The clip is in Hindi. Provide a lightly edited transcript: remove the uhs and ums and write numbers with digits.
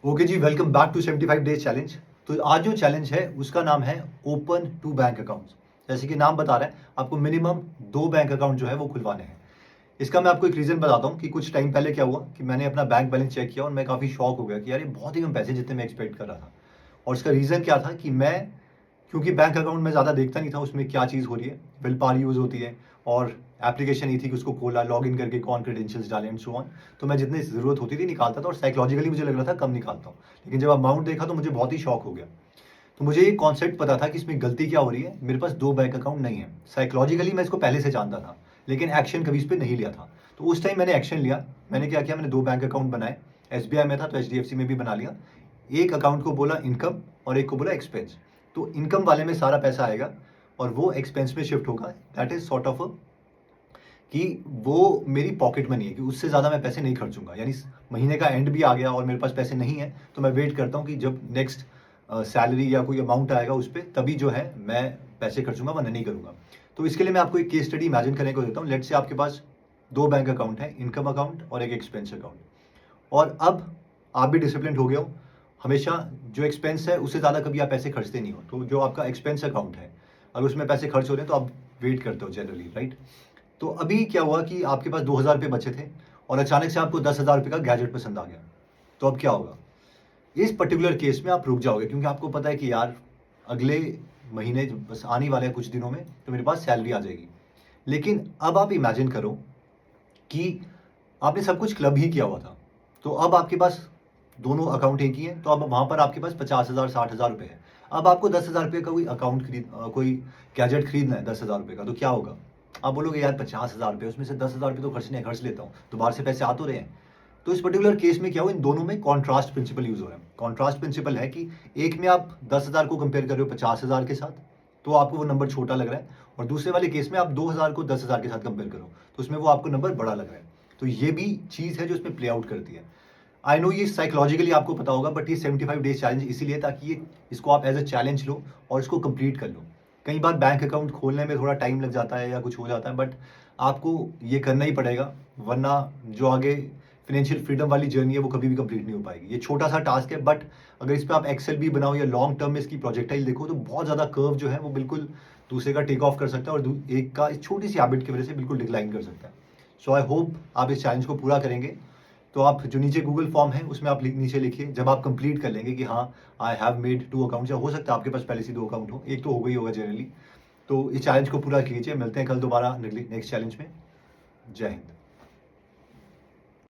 Okay ji, welcome back to 75 days challenge. तो आज जो चैलेंज है उसका नाम है ओपन टू बैंक अकाउंट्स। जैसे कि नाम बता रहा है, आपको मिनिमम 2 बैंक अकाउंट जो है वो खुलवाने हैं। इसका मैं आपको एक रीज़न बताता हूँ कि कुछ टाइम पहले क्या हुआ कि मैंने अपना बैंक बैलेंस चेक किया और मैं काफ़ी शॉक हो गया कि यार ये बहुत ही कम पैसे जितने मैं एक्सपेक्ट कर रहा था। और इसका रीज़न क्या था कि मैं, क्योंकि बैंक अकाउंट में ज़्यादा देखता नहीं था उसमें क्या चीज़ हो रही है, बिल पार यूज़ होती है और एप्लीकेशन ये थी कि उसको खोला, लॉगिन करके कौन क्रेडेंशियल्स डाले एंड सो ऑन। तो मैं जितनी ज़रूरत होती थी निकालता था और साइकोलॉजिकली मुझे लग रहा था कम निकालता हूँ। लेकिन जब अमाउंट देखा तो मुझे बहुत ही शॉक हो गया। तो मुझे ये कॉन्सेप्ट पता था कि इसमें गलती क्या हो रही है, मेरे पास 2 बैंक अकाउंट नहीं है। साइकोलॉजिकली मैं इसको पहले से जानता था, लेकिन एक्शन कभी इस पे नहीं लिया था। तो उस टाइम मैंने एक्शन लिया। मैंने क्या किया, मैंने 2 बैंक अकाउंट बनाए। एसबीआई में था तो एचडीएफसी में भी बना लिया। एक अकाउंट को बोला इनकम और एक को बोला एक्सपेंस। तो इनकम वाले में सारा पैसा आएगा और वो एक्सपेंस में शिफ्ट होगा। दैट इज सॉर्ट ऑफ कि वो मेरी पॉकेट मनी है, कि उससे ज़्यादा मैं पैसे नहीं खर्चूंगा। यानी महीने का एंड भी आ गया और मेरे पास पैसे नहीं है तो मैं वेट करता हूँ कि जब नेक्स्ट सैलरी या कोई अमाउंट आएगा उस पर, तभी जो है मैं पैसे खर्चूंगा, वरना नहीं करूंगा। तो इसके लिए मैं आपको एक केस स्टडी इमेजिन करने को देता हूँ। लेट्स से आपके पास 2 बैंक अकाउंट है, इनकम अकाउंट और एक एक्सपेंस अकाउंट। और अब आप भी डिसिप्लिन हो गए हो। हमेशा जो एक्सपेंस है उससे ज़्यादा कभी आप पैसे खर्चते नहीं हो। तो जो आपका एक्सपेंस अकाउंट है, अगर उसमें पैसे खर्च हो रहे हैं तो आप वेट करते हो जनरली, राइट। तो अभी क्या हुआ कि आपके पास 2,000 रुपये बचे थे और अचानक से आपको 10,000 रुपये का गैजेट पसंद आ गया। तो अब क्या होगा? इस पर्टिकुलर केस में आप रुक जाओगे, क्योंकि आपको पता है कि यार अगले महीने बस आने वाले हैं कुछ दिनों में तो मेरे पास सैलरी आ जाएगी। लेकिन अब आप इमेजिन करो कि आपने सब कुछ क्लब ही किया हुआ था। तो अब आपके पास दोनों अकाउंट एक ही है, तो अब वहाँ पर आपके पास 50,000 60,000 रुपये है। अब आपको 10,000 रुपये का कोई अकाउंट कोई गैजेट खरीदना है 10,000 रुपये का, तो क्या होगा? आप बोलोगे यार 50,000 रुपये, उसमें से 10,000 रुपये तो खर्चने हैं, खर्च लेता हूँ, तो बाहर से पैसे आ तो रहे हैं। तो इस पर्टिकुलर केस में क्या हो, इन दोनों में कॉन्ट्रास्ट प्रिंसिपल यूज हो रहा है। कॉन्ट्रास्ट प्रिंसिपल है कि एक में आप 10,000 को कंपेयर कर रहे हो 50,000 के साथ, तो आपको वो नंबर छोटा लग रहा है। और दूसरे वाले केस में आप 2,000 को 10,000 के साथ कंपेयर करो तो उसमें वो आपको नंबर बड़ा लग रहा है। तो ये भी चीज़ है जो इसमें प्ले आउट करती है। आई नो ये साइकोलॉजिकली आपको पता होगा, बट ये 75 डेज चैलेंज इसीलिए ताकि ये इसको आप एज अ चैलेंज लो और इसको कंप्लीट कर लो। कई बार बैंक अकाउंट खोलने में थोड़ा टाइम लग जाता है या कुछ हो जाता है, बट आपको ये करना ही पड़ेगा, वरना जो आगे फाइनेंशियल फ्रीडम वाली जर्नी है वो कभी भी कंप्लीट नहीं हो पाएगी। ये छोटा सा टास्क है, बट अगर इस पर आप एक्सेल भी बनाओ या लॉन्ग टर्म में इसकी प्रोजेक्टाइल देखो तो बहुत ज़्यादा कर्व जो है वो बिल्कुल दूसरे का टेक ऑफ कर सकता है और एक का इस छोटी सी हैबिट की वजह से बिल्कुल डिक्लाइन कर सकता है। सो आई होप आप इस चैलेंज को पूरा करेंगे। तो आप जो नीचे गूगल फॉर्म है उसमें आप नीचे लिखिए, जब आप कंप्लीट कर लेंगे कि हाँ आई हैव मेड 2 अकाउंट्स, या हो सकता है आपके पास पहले से 2 अकाउंट हो, एक तो हो गई होगा जनरली। तो इस चैलेंज को पूरा कीजिए। मिलते हैं कल दोबारा नेक्स्ट चैलेंज में। जय हिंद।